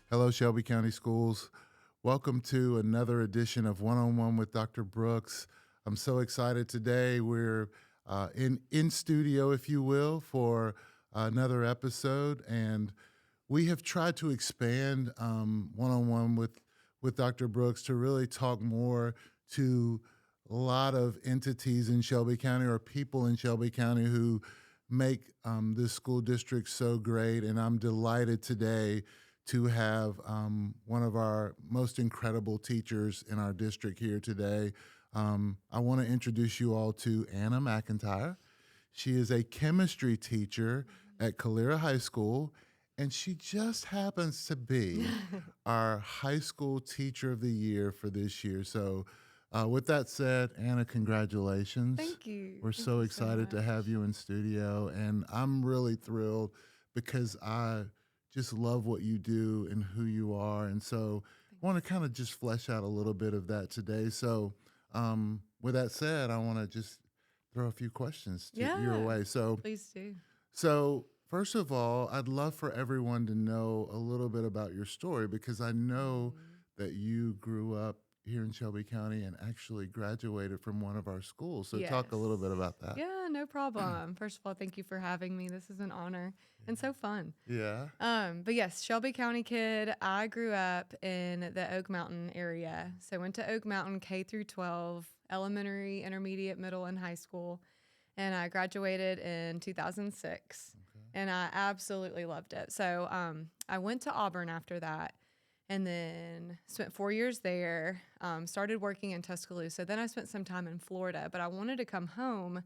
Hello, Shelby County Schools. Welcome to another edition of One on One with Dr. Brooks. I'm so excited today. We're in studio, if you will, for another episode, and we have tried to expand one on one with Dr. Brooks to really talk more to a lot of entities in Shelby County or people in Shelby County who make this school district so great. And I'm delighted today to have one of our most incredible teachers in our district here today. I want to introduce you all to Anna McEntire. She is a chemistry teacher at Calera High School, and she just happens to be our high school teacher of the year for this year. So with that said, Anna, congratulations. Thank you. We're Thank so you excited to much. have you in studio, and I'm really thrilled because I just love what you do and who you are. And so I want to kind of just flesh out a little bit of that today. So with that said, I want to just throw a few questions your way. Please do. So first of all, I'd love for everyone to know a little bit about your story because I know that you grew up here in Shelby County and actually graduated from one of our schools. So talk a little bit about that. Yeah, no problem. First of all, thank you for having me. This is an honor and so fun. Yeah. But yes, Shelby County kid. I grew up in the Oak Mountain area. So I went to Oak Mountain K through 12, elementary, intermediate, middle, and high school. And I graduated in 2006. Okay. And I absolutely loved it. So I went to Auburn after that. And then spent 4 years there, started working in Tuscaloosa. Then I spent some time in Florida, but I wanted to come home.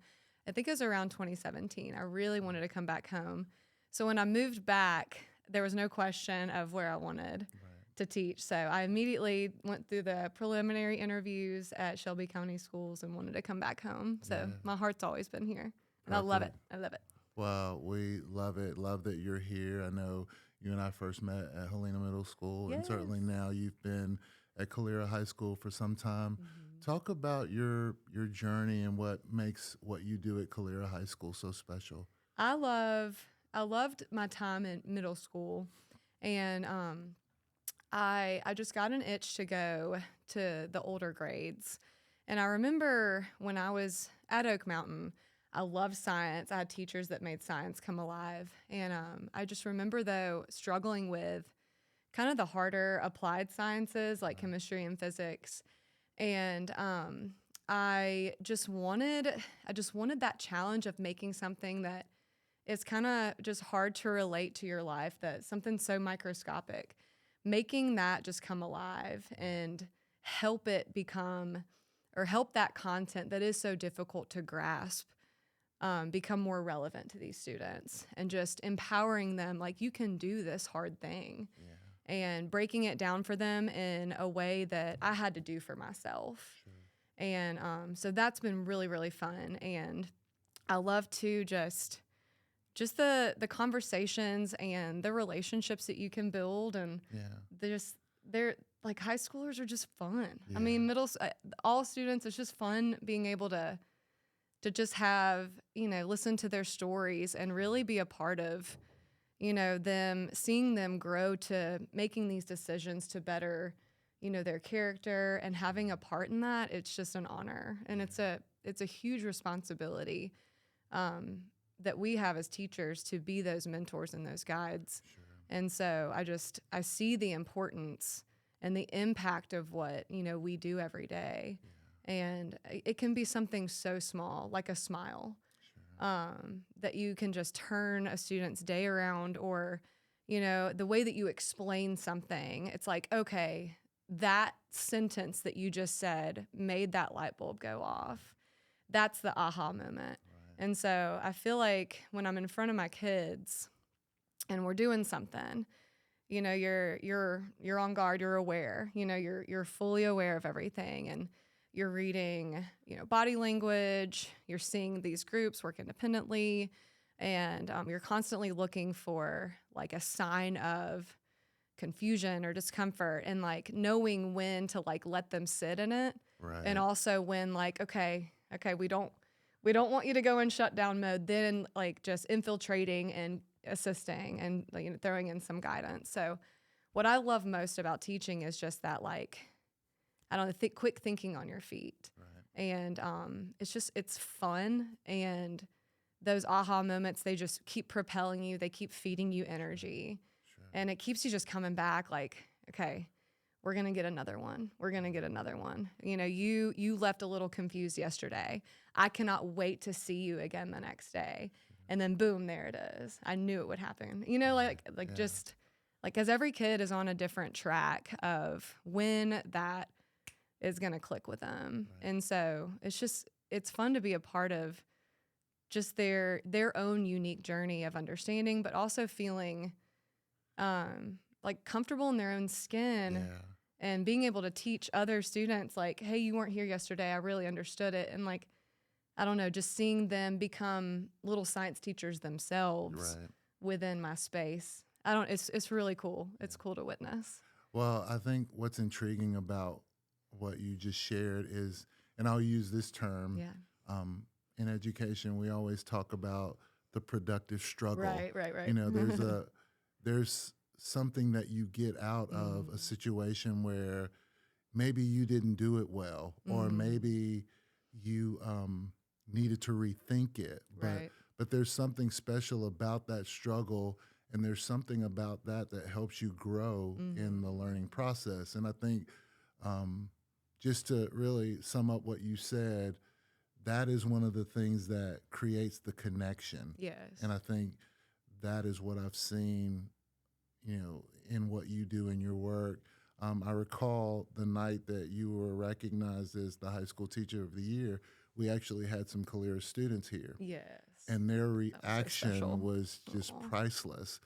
I think it was around 2017. I really wanted to come back home. So when I moved back, there was no question of where I wanted to teach. So I immediately went through the preliminary interviews at Shelby County Schools and wanted to come back home. So my heart's always been here. And I love it. I love it. Well, we love it. Love that you're here. I know you and I first met at Helena Middle School, and certainly now you've been at Calera High School for some time. Talk about your journey and what makes what you do at Calera High School so special. I loved my time in middle school, and I just got an itch to go to the older grades. And I remember when I was at Oak Mountain, I loved science. I had teachers that made science come alive. And I just remember, though, struggling with kind of the harder applied sciences like chemistry and physics. And I just wanted that challenge of making something that is kind of just hard to relate to your life, that something so microscopic, making that just come alive and help it become, or help that content that is so difficult to grasp become more relevant to these students, and just empowering them like, you can do this hard thing, and breaking it down for them in a way that I had to do for myself. And so that's been really, really fun. And I love to just the conversations and the relationships that you can build. And they're like, high schoolers are just fun. I mean, all students, it's just fun being able to just have, listen to their stories and really be a part of, them, seeing them grow to making these decisions to better, their character, and having a part in that. It's just an honor. And it's a huge responsibility that we have as teachers to be those mentors and those guides. And so I see the importance and the impact of what, we do every day. And it can be something so small, like a smile, that you can just turn a student's day around, or, the way that you explain something. It's like, okay, that sentence that you just said made that light bulb go off. That's the aha moment. And so I feel like when I'm in front of my kids and we're doing something, you're on guard, you're aware, you're fully aware of everything, and you're reading, body language, you're seeing these groups work independently, and you're constantly looking for like a sign of confusion or discomfort, and like knowing when to like let them sit in it. And also when like, okay, we don't want you to go in shutdown mode, then like just infiltrating and assisting and throwing in some guidance. So what I love most about teaching is just that, like, I don't know, quick thinking on your feet. Right. And it's fun. And those aha moments, they just keep propelling you. They keep feeding you energy. Sure. And it keeps you just coming back like, okay, we're going to get another one. We're going to get another one. You know, you left a little confused yesterday. I cannot wait to see you again the next day. And then boom, there it is. I knew it would happen. You know, like Yeah. just like, because every kid is on a different track of when that is going to click with them. Right. And so it's fun to be a part of just their own unique journey of understanding, but also feeling like comfortable in their own skin. Yeah. And being able to teach other students like, hey, you weren't here yesterday. I really understood it. And like, I don't know, just seeing them become little science teachers themselves Right. within my space. It's really cool. It's cool to witness. Well, I think what's intriguing about what you just shared is, and I'll use this term, Yeah. in education, we always talk about the productive struggle. Right. You know, there's something that you get out of a situation where maybe you didn't do it well, or maybe you needed to rethink it. Right. But there's something special about that struggle, and there's something about that helps you grow in the learning process. And I think just to really sum up what you said, that is one of the things that creates the connection. Yes. And I think that is what I've seen, you know, in what you do in your work. I recall the night that you were recognized as the high school teacher of the year, we actually had some Calera students here. Yes. And their so reaction special. was just Aw. priceless.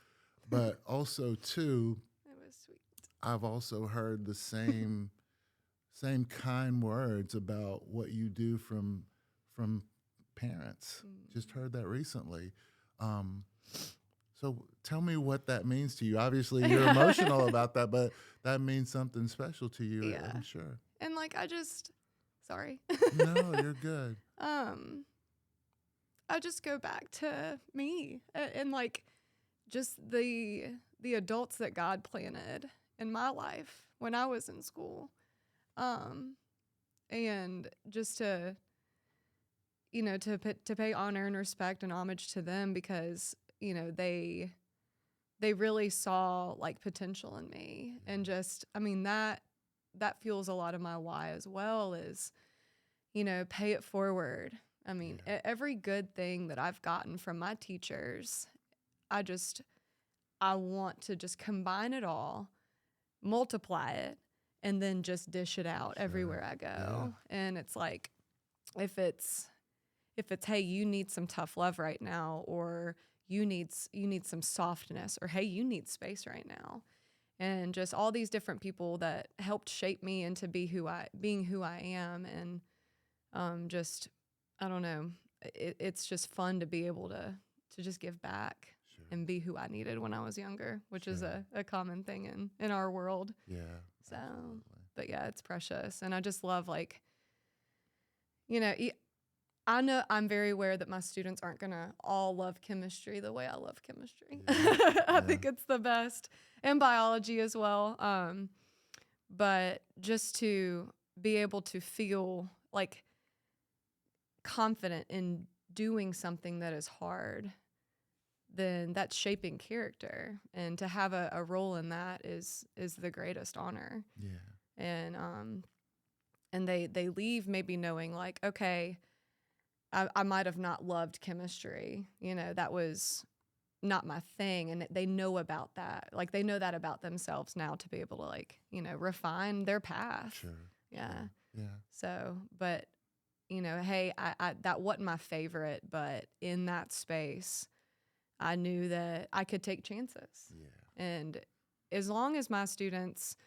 But also, too, It was sweet. I've also heard the same kind words about what you do from parents. Just heard that recently. So tell me what that means to you. Obviously, you're emotional about that, but that means something special to you, Yeah. I'm sure. And like, sorry. No, you're good. I just go back to me and like just the adults that God planted in my life when I was in school. And just to, you know, to pay honor and respect and homage to them because, you know, they really saw like potential in me. And just, I mean, that fuels a lot of my why as well is, you know, pay it forward. I mean, every good thing that I've gotten from my teachers, I want to just combine it all, multiply it, and then just dish it out everywhere I go. Yeah. And it's like, if it's, hey, you need some tough love right now, or you need some softness, or hey, you need space right now. And just all these different people that helped shape me into being who I am. And just, I don't know, it's just fun to be able to just give back and be who I needed when I was younger, which is a common thing in our world. Yeah. So, Absolutely. but yeah, it's precious. And I just love, like, you know, I know I'm very aware that my students aren't going to all love chemistry the way I love chemistry. Yeah. I think it's the best, and biology as well. But just to be able to feel like confident in doing something that is hard, then that's shaping character. And to have a role in that is the greatest honor. Yeah. And they leave maybe knowing like, okay, I might have not loved chemistry. You know, that was not my thing. And they know about that. Like, they know that about themselves now to be able to, like, you know, refine their path. Sure. Yeah. Sure. Yeah. So, but, you know, hey, I that wasn't my favorite, but in that space, I knew that I could take chances. Yeah. And as long as my students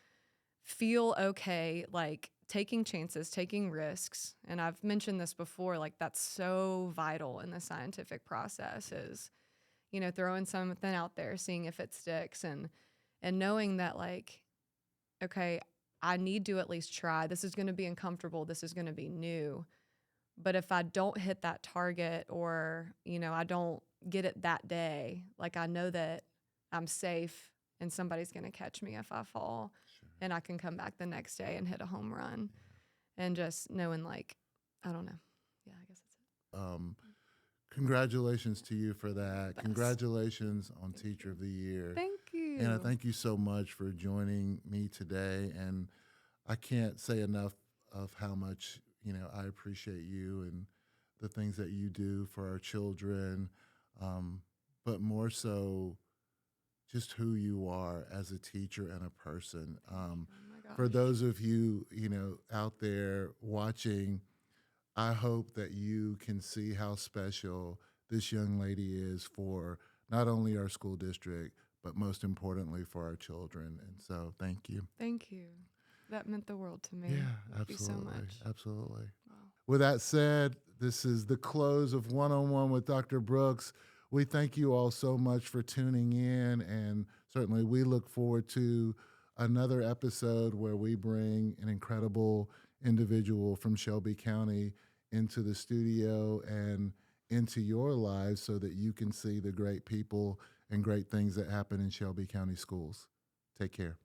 feel okay, like, taking chances, taking risks, and I've mentioned this before, like, that's so vital in the scientific process is, you know, throwing something out there, seeing if it sticks, and knowing that, like, okay, I need to at least try. This is going to be uncomfortable. This is going to be new. But if I don't hit that target, or, you know, I don't get it that day, like, I know that I'm safe and somebody's going to catch me if I fall, and I can come back the next day and hit a home run. And just knowing, like, I don't know. Yeah, I guess that's it. Congratulations to you for that. Thanks. Congratulations on Teacher of the Year. Thank you. Anna, thank you so much for joining me today. And I can't say enough of how much, I appreciate you and the things that you do for our children, but more so just who you are as a teacher and a person. Oh my gosh. For those of you, out there watching, I hope that you can see how special this young lady is for not only our school district, but most importantly for our children. And so thank you. Thank you. That meant the world to me. Yeah, Thank absolutely. you so much. Absolutely. Wow. With that said, this is the close of One-on-One with Dr. Brooks. We thank you all so much for tuning in, and certainly we look forward to another episode where we bring an incredible individual from Shelby County into the studio and into your lives so that you can see the great people and great things that happen in Shelby County Schools. Take care.